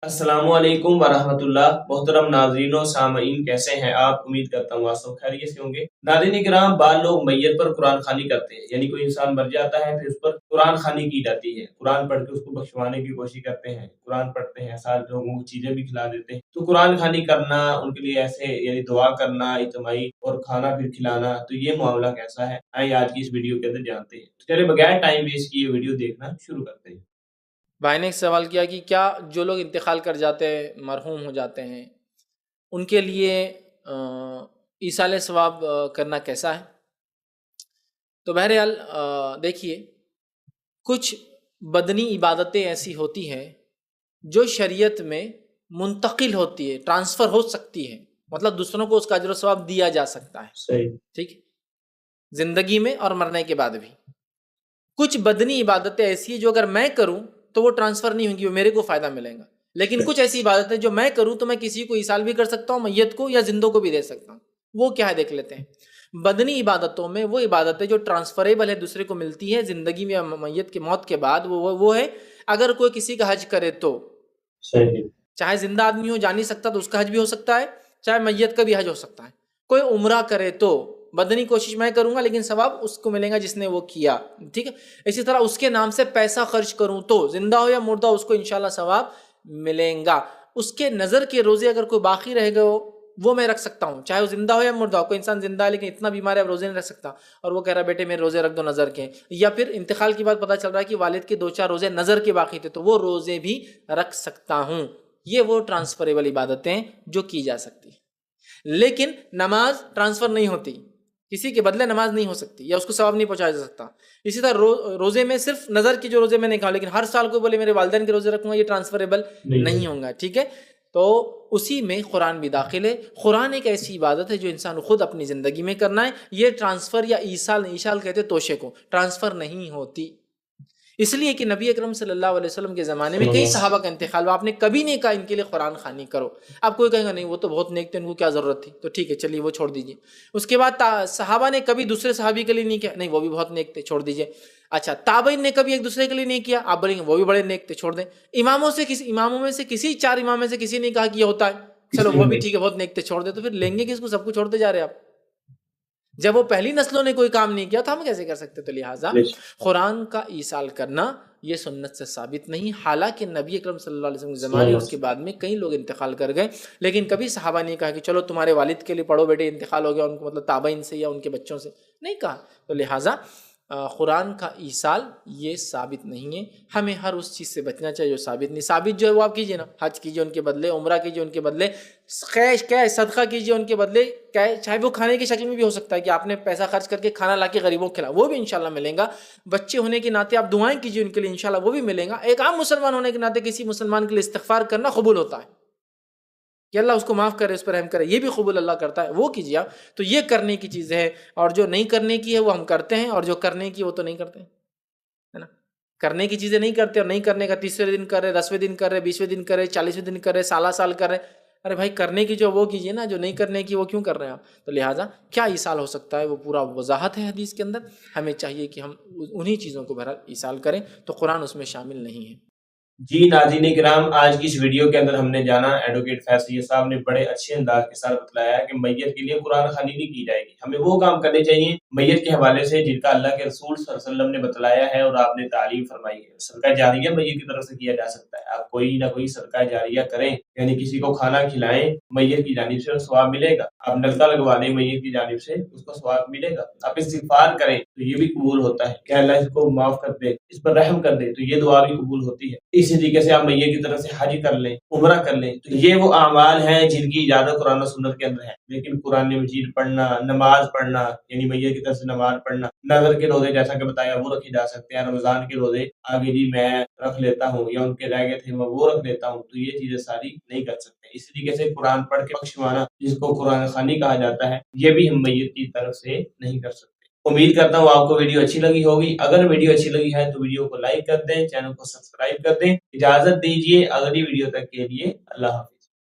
السلام علیکم ورحمۃ اللہ۔ محترم ناظرین و سامعین، کیسے ہیں آپ؟ امید کرتا ہوں آپ سب خیریت سے ہوں گے۔ ناظرین کرام، بعض لوگ میت پر قرآن خوانی کرتے ہیں، یعنی کوئی انسان مر جاتا ہے پھر اس پر قرآن خوانی کی جاتی ہے، قرآن پڑھ کے اس کو بخشوانے کی کوشش کرتے ہیں، قرآن پڑھتے ہیں، ساتھ لوگوں کو چیزیں بھی کھلا دیتے ہیں۔ تو قرآن خوانی کرنا، ان کے لیے ایسے یعنی دعا کرنا اجتماعی اور کھانا پھر کھلانا، تو یہ معاملہ کیسا ہے؟ آئیے آج کی اس ویڈیو کے اندر جانتے ہیں۔ چلے بغیر ٹائم ویسٹ کیے ویڈیو دیکھنا شروع کرتے ہیں۔ بھائی نے ایک سوال کیا کہ کیا جو لوگ انتقال کر جاتے ہیں، مرحوم ہو جاتے ہیں، ان کے لیے ایصال ثواب کرنا کیسا ہے؟ تو بہرحال دیکھیے، کچھ بدنی عبادتیں ایسی ہوتی ہیں جو شریعت میں منتقل ہوتی ہے، ٹرانسفر ہو سکتی ہے، مطلب دوسروں کو اس کا اجر و ثواب دیا جا سکتا ہے، صحیح، ٹھیک ہے، زندگی میں اور مرنے کے بعد بھی۔ کچھ بدنی عبادتیں ایسی ہیں جو اگر میں کروں تو وہ ٹرانسفر نہیں ہوں گی، وہ میرے کو فائدہ ملے گا، لیکن کچھ ایسی عبادتیں جو میں کروں تو میں کسی کو ایصال بھی کر سکتا ہوں، میت کو یا زندوں کو بھی دے سکتا ہوں۔ وہ کیا ہے دیکھ لیتے ہیں۔ بدنی عبادتوں میں وہ عبادتیں جو ٹرانسفریبل ہے، دوسرے کو ملتی ہے زندگی میں یا میت کی موت کے بعد، وہ ہے اگر کوئی کسی کا حج کرے تو، صحیح، چاہے زندہ آدمی ہو، جا نہیں سکتا تو اس کا حج بھی ہو سکتا ہے، چاہے میت کا بھی حج ہو سکتا ہے۔ کوئی عمرہ کرے تو بدنی کوشش میں کروں گا لیکن ثواب اس کو ملے گا جس نے وہ کیا، ٹھیک ہے۔ اسی طرح اس کے نام سے پیسہ خرچ کروں تو زندہ ہو یا مردہ اس کو انشاءاللہ ثواب ملے گا۔ اس کے نظر کے روزے اگر کوئی باقی رہ گئے ہو وہ میں رکھ سکتا ہوں، چاہے وہ زندہ ہو یا مردہ ہو۔ کوئی انسان زندہ ہے لیکن اتنا بیمار ہے اب روزے نہیں رکھ سکتا، اور وہ کہہ رہا ہے بیٹے میرے روزے رکھ دو نظر کے، یا پھر انتقال کی بات پتہ چل رہا ہے کہ والد کے 2-4 روزے نظر کے باقی تھے تو وہ روزے بھی رکھ سکتا ہوں۔ یہ وہ ٹرانسفریبل عبادتیں جو کی جا سکتی ہیں، لیکن نماز ٹرانسفر نہیں ہوتی، کسی کے بدلے نماز نہیں ہو سکتی یا اس کو ثواب نہیں پہنچایا جا سکتا۔ اسی طرح روزے میں صرف نظر کے جو روزے میں نے کہا، لیکن ہر سال کوئی بولے میرے والدین کے روزے رکھوں گا، یہ ٹرانسفریبل نہیں ہوں گا، ٹھیک ہے۔ تو اسی میں قرآن بھی داخل ہے۔ قرآن ایک ایسی عبادت ہے جو انسان خود اپنی زندگی میں کرنا ہے، یہ ٹرانسفر یا ایصال کہتے ہیں توشے کو، ٹرانسفر نہیں ہوتی۔ اس لیے کہ نبی اکرم صلی اللہ علیہ وسلم کے زمانے میں کئی صحابہ کا انتقال ہوا، آپ نے کبھی نہیں کہا ان کے لیے قرآن خوانی کرو۔ آپ کوئی کہے گا نہیں وہ تو بہت نیک تھے، ان کو کیا ضرورت تھی، تو ٹھیک ہے چلیے وہ چھوڑ دیجیے۔ اس کے بعد صحابہ نے کبھی دوسرے صحابی کے لیے نہیں کیا، نہیں وہ بھی بہت نیک تھے، چھوڑ دیجیے۔ اچھا، تابعین نے کبھی ایک دوسرے کے لیے نہیں کیا، آپ بولیں گے وہ بھی بڑے نیک تھے، چھوڑ دیں۔ اماموں میں سے کسی 4 امام میں سے کسی نے کہا کہ یہ ہوتا ہے، چلو وہ بھی ٹھیک ہے بہت نیک تھے، چھوڑ دیں۔ تو پھر لیں گے کس کو؟ سب کو چھوڑتے جا رہے آپ۔ جب وہ پہلی نسلوں نے کوئی کام نہیں کیا تو ہم کیسے کر سکتے؟ تو لہٰذا قرآن کا ایصال کرنا یہ سنت سے ثابت نہیں، حالانکہ نبی اکرم صلی اللہ علیہ وسلم کے زمانے اور اس کے بعد میں کئی لوگ انتقال کر گئے، لیکن کبھی صحابہ نے کہا کہ چلو تمہارے والد کے لیے پڑھو بیٹے، انتقال ہو گیا ان کو، مطلب تابعین سے یا ان کے بچوں سے نہیں کہا۔ تو لہٰذا قرآن کا ایصال یہ ثابت نہیں ہے۔ ہمیں ہر اس چیز سے بچنا چاہیے جو ثابت نہیں۔ ثابت جو ہے وہ آپ کیجیے نا، حج کیجیے ان کے بدلے، عمرہ کیجیے ان کے بدلے، صدقہ کیجیے ان کے بدلے، چاہے وہ کھانے کی شکل میں بھی ہو سکتا ہے کہ آپ نے پیسہ خرچ کر کے کھانا لا کے غریبوں کو کھلا، وہ بھی انشاءاللہ ملیں گا۔ بچے ہونے کے ناطے آپ دعائیں کیجیے ان کے لیے، انشاءاللہ وہ بھی ملیں گا۔ ایک عام مسلمان ہونے کے ناطے کسی مسلمان کے لیے استغفار کرنا قبول ہوتا ہے کہ اللہ اس کو معاف کرے، اس پر رحم کرے، یہ بھی قبول اللہ کرتا ہے، وہ کیجیے آپ۔ تو یہ کرنے کی چیز ہے، اور جو نہیں کرنے کی ہے وہ ہم کرتے ہیں، اور جو کرنے کی وہ تو نہیں کرتے ہیں، ہے نا۔ کرنے کی چیزیں نہیں کرتے، اور نہیں کرنے کا 30ویں دن کر رہے، 10ویں دن کر رہے، 20ویں دن کر رہے، 40ویں دن کر رہے، سال کر رہے۔ ارے بھائی کرنے کی جو وہ کیجیے نا، جو نہیں کرنے کی وہ کیوں کر رہے ہیں آپ؟ تو لہٰذا کیا ایصال ہو سکتا ہے وہ پورا وضاحت ہے حدیث کے اندر۔ ہمیں چاہیے کہ ہم انہی چیزوں کو بہرحال ایصال کریں، تو قرآن اس میں شامل نہیں ہے۔ جی ناظرین کرام، آج کی اس ویڈیو کے اندر ہم نے جانا، ایڈوکیٹ فیض سید صاحب نے بڑے اچھے انداز کے ساتھ بتلایا کہ میت کے لیے قرآن خوانی نہیں کی جائے گی، ہمیں وہ کام کرنے چاہیے میت کے حوالے سے جن کا اللہ کے رسول صلی اللہ علیہ وسلم نے بتلایا ہے اور آپ نے تعلیم فرمائی ہے۔ صدقہ جاریہ میت کی طرف سے کیا جا سکتا ہے، آپ کوئی نہ کوئی صدقہ جاریہ کریں، یعنی کسی کو کھانا کھلائیں، میت کی جانب سے ثواب ملے گا۔ آپ نلکا لگوا دیں میت کی جانب سے، اس کو ثواب ملے گا۔ آپ استغفار کریں تو یہ بھی قبول ہوتا ہے کہ اللہ اس کو معاف کر دے، اس پر رحم کر دے، تو یہ دعا بھی قبول ہوتی ہے۔ اسی طریقے سے آپ میت کی طرف سے حج کر لیں، عمرہ کر لیں، تو یہ وہ اعمال ہیں جن کی اجازت قرآن و سنت کے اندر ہے۔ لیکن قرآن مجید پڑھنا، نماز پڑھنا، یعنی میت کی طرف سے نماز پڑھنا، نظر کے روزے جیسا کہ بتایا وہ رکھے جا سکتے ہیں، رمضان کے روزے آگے جی میں رکھ لیتا ہوں یا ان کے رہ گئے تھے میں وہ رکھ لیتا ہوں، تو یہ چیزیں ساری نہیں کر سکتے۔ اسی طریقے سے قرآن پڑھ کے بخشوانا جس کو قرآن خوانی کہا جاتا ہے، یہ بھی ہم میت کی طرف سے نہیں کر سکتے۔ امید کرتا ہوں آپ کو ویڈیو اچھی لگی ہوگی۔ اگر ویڈیو اچھی لگی ہے تو ویڈیو کو لائک کر دیں، چینل کو سبسکرائب کر دیں۔ اجازت دیجیے اگلی ویڈیو تک کے لیے اللہ حافظ۔